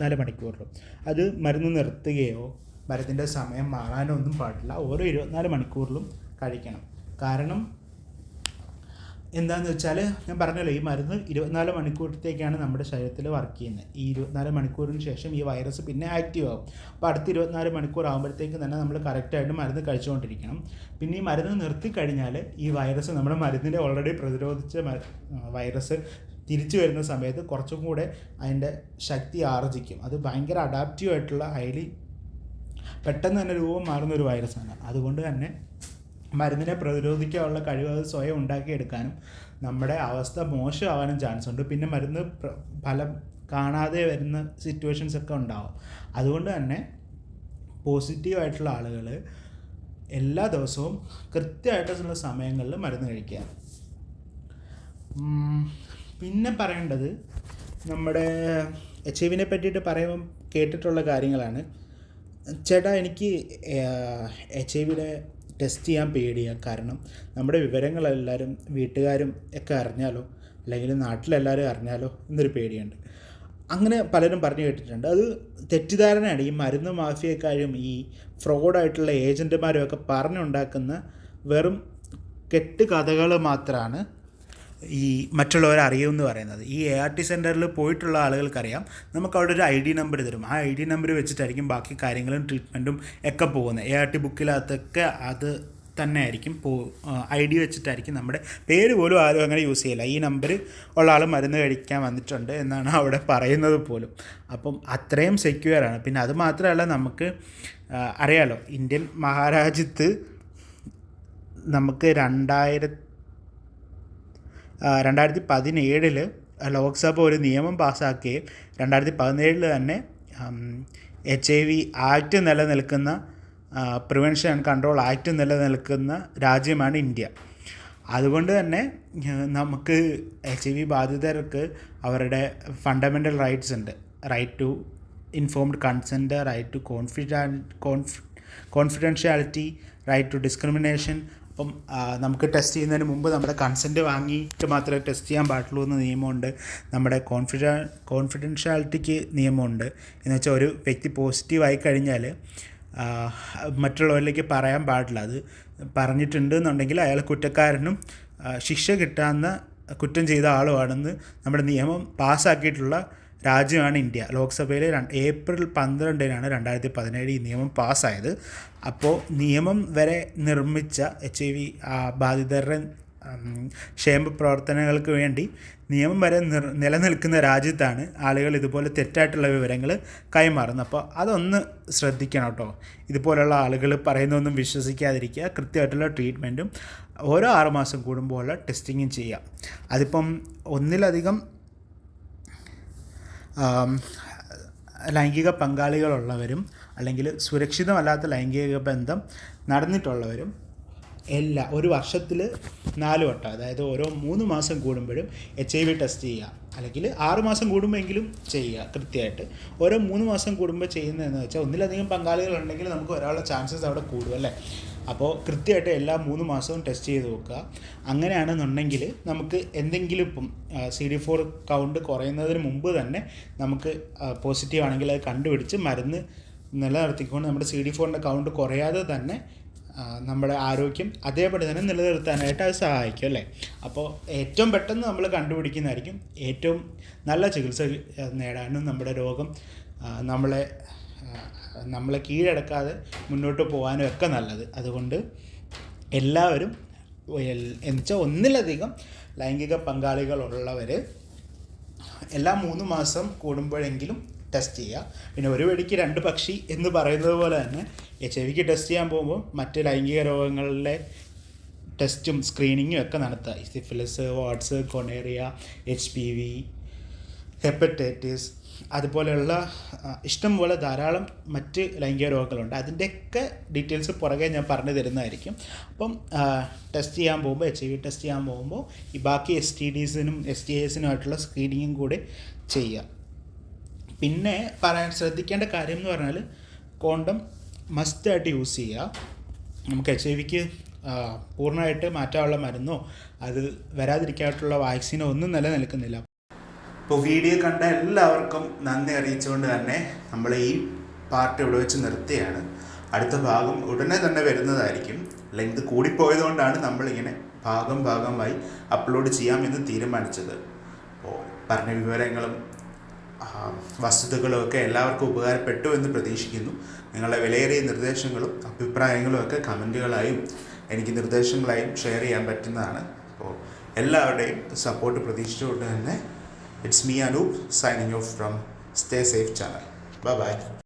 4 മണിക്കൂറിലും. അത് മരുന്ന് നിർത്തുകയോ മരുന്നിൻ്റെ സമയം മാറാനോ ഒന്നും പാടില്ല. ഓരോ 24 മണിക്കൂറിലും കഴിക്കണം. കാരണം എന്താണെന്ന് വെച്ചാൽ ഞാൻ പറഞ്ഞല്ലോ, ഈ മരുന്ന് 24 മണിക്കൂറത്തേക്കാണ് നമ്മുടെ ശരീരത്തിൽ വർക്ക് ചെയ്യുന്നത്. ഈ 24 മണിക്കൂറിന് ശേഷം ഈ വൈറസ് പിന്നെ ആക്റ്റീവ് ആകും. അപ്പോൾ അടുത്ത 24 മണിക്കൂർ ആകുമ്പോഴത്തേക്ക് തന്നെ നമ്മൾ കറക്റ്റായിട്ട് മരുന്ന് കഴിച്ചുകൊണ്ടിരിക്കണം. പിന്നെ ഈ മരുന്ന് നിർത്തിക്കഴിഞ്ഞാൽ ഈ വൈറസ് നമ്മുടെ മരുന്നിനെ ഓൾറെഡി പ്രതിരോധിച്ച വൈറസ് തിരിച്ചു വരുന്ന സമയത്ത് കുറച്ചും കൂടെ അതിൻ്റെ ശക്തി ആർജിക്കും. അത് ഭയങ്കര അഡാപ്റ്റീവ് ആയിട്ടുള്ള പെട്ടെന്ന് തന്നെ രൂപം മാറുന്ന ഒരു വൈറസാണ്. അതുകൊണ്ട് തന്നെ മരുന്നിനെ പ്രതിരോധിക്കാനുള്ള കഴിവ് അത് സ്വയം ഉണ്ടാക്കിയെടുക്കാനും നമ്മുടെ അവസ്ഥ മോശമാവാനും ചാൻസ് ഉണ്ട്. പിന്നെ മരുന്ന് ഫലം കാണാതെ വരുന്ന സിറ്റുവേഷൻസ് ഒക്കെ ഉണ്ടാവും. അതുകൊണ്ട് തന്നെ പോസിറ്റീവായിട്ടുള്ള ആളുകൾ എല്ലാ ദിവസവും കൃത്യമായിട്ടുള്ള സമയങ്ങളിൽ മരുന്ന് കഴിക്കുക. പിന്നെ പറയേണ്ടത് നമ്മുടെ HIV പറ്റിയിട്ട് പറയുമ്പം കേട്ടിട്ടുള്ള കാര്യങ്ങളാണ്. ചേട്ടാ, എനിക്ക് HIV ടെസ്റ്റ് ചെയ്യാൻ പേടിയാണ്. കാരണം നമ്മുടെ വിവരങ്ങളെല്ലാവരും വീട്ടുകാരും ഒക്കെ അറിഞ്ഞാലോ, അല്ലെങ്കിൽ നാട്ടിലെല്ലാവരും അറിഞ്ഞാലോ എന്നൊരു പേടിയുണ്ട്. അങ്ങനെ പലരും പറഞ്ഞു കേട്ടിട്ടുണ്ട്. അത് തെറ്റിദ്ധാരണയാണ്. ഈ മരുന്ന് മാഫിയക്കാരും ഈ ഫ്രോഡായിട്ടുള്ള ഏജൻറ്റുമാരും ഒക്കെ പറഞ്ഞുണ്ടാക്കുന്ന വെറും കെട്ട് കഥകൾ മാത്രമാണ് ഈ മറ്റുള്ളവരെ അറിയുമെന്ന് പറയുന്നത്. ഈ ART സെൻറ്ററിൽ പോയിട്ടുള്ള ആളുകൾക്കറിയാം, നമുക്ക് അവിടെ ഒരു ID നമ്പർ തരും. ആ ID നമ്പർ വെച്ചിട്ടായിരിക്കും ബാക്കി കാര്യങ്ങളും ട്രീറ്റ്മെൻറ്റും ഒക്കെ പോകുന്നത്. ART ബുക്കിലകത്തൊക്കെ അത് തന്നെ ആയിരിക്കും ID വെച്ചിട്ടായിരിക്കും. നമ്മുടെ പേര് പോലും ആരും അങ്ങനെ യൂസ് ചെയ്യില്ല. ഈ നമ്പർ ഉള്ള ആൾ മരുന്ന് കഴിക്കാൻ വന്നിട്ടുണ്ട് എന്നാണ് അവിടെ പറയുന്നത് പോലും. അപ്പം അത്രയും സെക്യൂറാണ്. പിന്നെ അത് മാത്രമല്ല, നമുക്ക് അറിയാലോ, ഇന്ത്യൻ മഹാരാജ്യത്ത് നമുക്ക് 2017 ലോക്സഭ ഒരു നിയമം പാസ്സാക്കുകയും 2017 തന്നെ HIV ആക്ട് നിലനിൽക്കുന്ന പ്രിവെൻഷൻ ആൻഡ് കൺട്രോൾ ആക്ട് നിലനിൽക്കുന്ന രാജ്യമാണ് ഇന്ത്യ. അതുകൊണ്ട് തന്നെ നമുക്ക് HIV ബാധിതർക്ക് അവരുടെ ഫണ്ടമെൻ്റൽ റൈറ്റ്സ് ഉണ്ട്. Right to informed consent, right to confidentiality, right to discrimination. അപ്പം നമുക്ക് ടെസ്റ്റ് ചെയ്യുന്നതിന് മുമ്പ് നമ്മുടെ കൺസെൻറ്റ് വാങ്ങിയിട്ട് മാത്രമേ ടെസ്റ്റ് ചെയ്യാൻ പാടുള്ളൂ എന്ന് നിയമമുണ്ട്. നമ്മുടെ കോൺഫിഡൻഷ്യാലിറ്റിക്ക് നിയമമുണ്ട്. എന്ന് വെച്ചാൽ ഒരു വ്യക്തി പോസിറ്റീവായി കഴിഞ്ഞാൽ മറ്റുള്ളവരിലേക്ക് പറയാൻ പാടില്ല. അത് പറഞ്ഞിട്ടുണ്ട് എന്നുണ്ടെങ്കിൽ അയാൾ കുറ്റക്കാരനും ശിക്ഷ കിട്ടാവുന്ന കുറ്റം ചെയ്ത ആളുമാണെന്ന് നമ്മുടെ നിയമം പാസ്സാക്കിയിട്ടുള്ള രാജ്യമാണ് ഇന്ത്യ. ലോക്സഭയിൽ ഏപ്രിൽ 12 2017 ഈ നിയമം പാസ്സായത്. അപ്പോൾ നിയമം വരെ നിർമ്മിച്ച HIV ബാധിതരുടെ ക്ഷേമ പ്രവർത്തനങ്ങൾക്ക് വേണ്ടി നിയമം വരെ നിലനിൽക്കുന്ന രാജ്യത്താണ് ആളുകൾ ഇതുപോലെ തെറ്റായിട്ടുള്ള വിവരങ്ങൾ കൈമാറുന്നത്. അപ്പോൾ അതൊന്ന് ശ്രദ്ധിക്കണം കേട്ടോ. ഇതുപോലുള്ള ആളുകൾ പറയുന്നതൊന്നും വിശ്വസിക്കാതിരിക്കുക. കൃത്യമായിട്ടുള്ള ട്രീറ്റ്മെൻറ്റും ഓരോ 6 മാസം കൂടുമ്പോഴുള്ള ടെസ്റ്റിങ്ങും ചെയ്യുക. അതിപ്പം ഒന്നിലധികം ലൈംഗിക പങ്കാളികളുള്ളവരും അല്ലെങ്കിൽ സുരക്ഷിതമല്ലാത്ത ലൈംഗിക ബന്ധം നടന്നിട്ടുള്ളവരും ഒരു വർഷത്തിൽ 4 വട്ടം, അതായത് ഓരോ 3 മാസം കൂടുമ്പോഴും HIV ടെസ്റ്റ് ചെയ്യുക. അല്ലെങ്കിൽ 6 മാസം കൂടുമ്പോഴെങ്കിലും ചെയ്യുക കൃത്യമായിട്ട്. ഓരോ 3 മാസം കൂടുമ്പോൾ ചെയ്യുന്നതെന്ന് വെച്ചാൽ ഒന്നിലധികം പങ്കാളികളുണ്ടെങ്കിൽ നമുക്ക് ഒരാളുടെ ചാൻസസ് അവിടെ കൂടും അല്ലേ. അപ്പോൾ കൃത്യമായിട്ട് എല്ലാ 3 മാസവും ടെസ്റ്റ് ചെയ്ത് നോക്കുക. അങ്ങനെയാണെന്നുണ്ടെങ്കിൽ നമുക്ക് എന്തെങ്കിലും ഇപ്പം CD4 കൗണ്ട് കുറയുന്നതിന് മുമ്പ് തന്നെ നമുക്ക് പോസിറ്റീവ് ആണെങ്കിൽ അത് കണ്ടുപിടിച്ച് മരുന്ന് നിലനിർത്തിക്കൊണ്ട് നമ്മുടെ CD4ൻ്റെ കൗണ്ട് കുറയാതെ തന്നെ നമ്മുടെ ആരോഗ്യം അതേപടി തന്നെ നിലനിർത്താനായിട്ട് അത് സഹായിക്കും അല്ലേ. അപ്പോൾ ഏറ്റവും പെട്ടെന്ന് നമ്മൾ കണ്ടുപിടിക്കുന്നതായിരിക്കും ഏറ്റവും നല്ല ചികിത്സ നേടാനും നമ്മുടെ രോഗം നമ്മളെ കീഴടക്കാതെ മുന്നോട്ട് പോകാനും ഒക്കെ നല്ലത്. അതുകൊണ്ട് എല്ലാവരും എന്നുവെച്ചാൽ ഒന്നിലധികം ലൈംഗിക പങ്കാളികളുള്ളവർ എല്ലാ 3 മാസം കൂടുമ്പോഴെങ്കിലും ടെസ്റ്റ് ചെയ്യുക. പിന്നെ ഒരു വെടിക്ക് 2 പക്ഷി എന്ന് പറയുന്നത് പോലെ തന്നെ HIV ടെസ്റ്റ് ചെയ്യാൻ പോകുമ്പോൾ മറ്റ് ലൈംഗിക രോഗങ്ങളിലെ ടെസ്റ്റും സ്ക്രീനിങ്ങും ഒക്കെ നടത്തുക. സിഫിലിസ്, വാട്സ്, കൊണേറിയ, HPV, ഹെപ്പറ്റൈറ്റിസ്, അതുപോലെയുള്ള ഇഷ്ടംപോലെ ധാരാളം മറ്റ് ലൈംഗിക രോഗങ്ങളുണ്ട്. അതിൻ്റെയൊക്കെ ഡീറ്റെയിൽസ് പുറകെ ഞാൻ പറഞ്ഞു തരുന്നതായിരിക്കും. അപ്പം ടെസ്റ്റ് ചെയ്യാൻ പോകുമ്പോൾ HIV ടെസ്റ്റ് ചെയ്യാൻ പോകുമ്പോൾ ഈ ബാക്കി STDസിനും STIസിനുമായിട്ടുള്ള സ്ക്രീനിങ്ങും കൂടെ ചെയ്യുക. പിന്നെ ശ്രദ്ധിക്കേണ്ട കാര്യം എന്ന് പറഞ്ഞാൽ കോണ്ടം മസ്റ്റായിട്ട് യൂസ് ചെയ്യുക. നമുക്ക് HIVക്ക് പൂർണ്ണമായിട്ട് മാറ്റാനുള്ള മരുന്നോ അത് വരാതിരിക്കാനായിട്ടുള്ള വാക്സിനോ ഒന്നും നിലനിൽക്കുന്നില്ല. അപ്പോൾ വീഡിയോ കണ്ട എല്ലാവർക്കും നന്ദി അറിയിച്ചുകൊണ്ട് തന്നെ നമ്മൾ ഈ പാർട്ട് ഇവിടെ വെച്ച് നിർത്തുകയാണ്. അടുത്ത ഭാഗം ഉടനെ തന്നെ വരുന്നതായിരിക്കും. ലെങ്ത് കൂടിപ്പോയതുകൊണ്ടാണ് നമ്മളിങ്ങനെ ഭാഗമായി അപ്ലോഡ് ചെയ്യാമെന്ന് തീരുമാനിച്ചത്. അപ്പോൾ പറഞ്ഞ വിവരങ്ങളും വസ്തുതകളും ഒക്കെ എല്ലാവർക്കും ഉപകാരപ്പെട്ടു എന്ന് പ്രതീക്ഷിക്കുന്നു. നിങ്ങളുടെ വിലയേറിയ നിർദ്ദേശങ്ങളും അഭിപ്രായങ്ങളും ഒക്കെ കമൻറ്റുകളായും എനിക്ക് നിർദ്ദേശങ്ങളായും ഷെയർ ചെയ്യാൻ പറ്റുന്നതാണ്. അപ്പോൾ എല്ലാവരുടെയും സപ്പോർട്ട് പ്രതീക്ഷിച്ചുകൊണ്ട് തന്നെ it's me Anoop signing off from stay safe channel. By.